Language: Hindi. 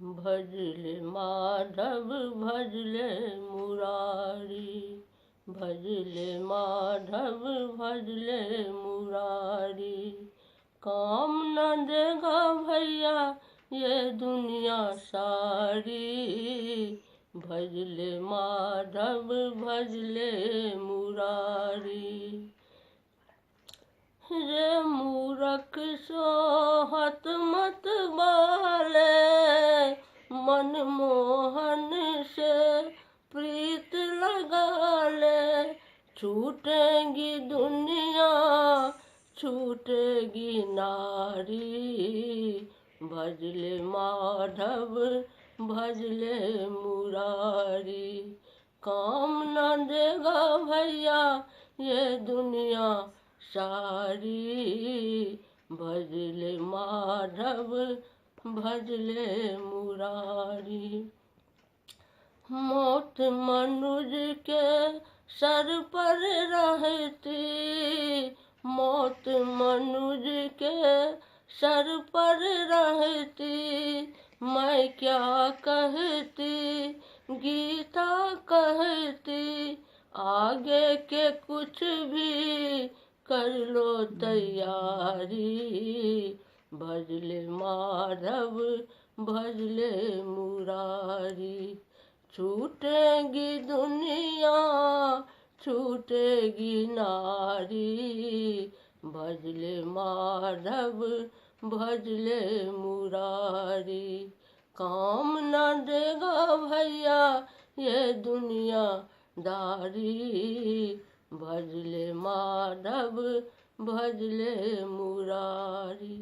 भजले माधव भजले मुरारी, भजले माधव भजले मुरारी। काम न देगा भैया ये दुनिया सारी, भजले माधव भजले मुरारी। रे मूरख सोहत मत बाले, मनमोहन से प्रीत लगा ले। छूटेगी दुनिया छूटेगी नारी, भजले माधव भजले मुरारी। काम न देगा भैया ये दुनिया सारी, भजले माधव भजले मुरारी। मौत मनुष्य के सर पर रहती, मौत मनुष्य के सर पर रहती। मैं क्या कहती गीता कहती, आगे के कुछ भी कर लो तैयारी, भजले माधव भजले मुरारी। छूटेगी दुनिया छूटेगी नारी, भजले माधव भजले मुरारी। काम न देगा भैया ये दुनिया दारी, भजले माधव भजले मुरारी।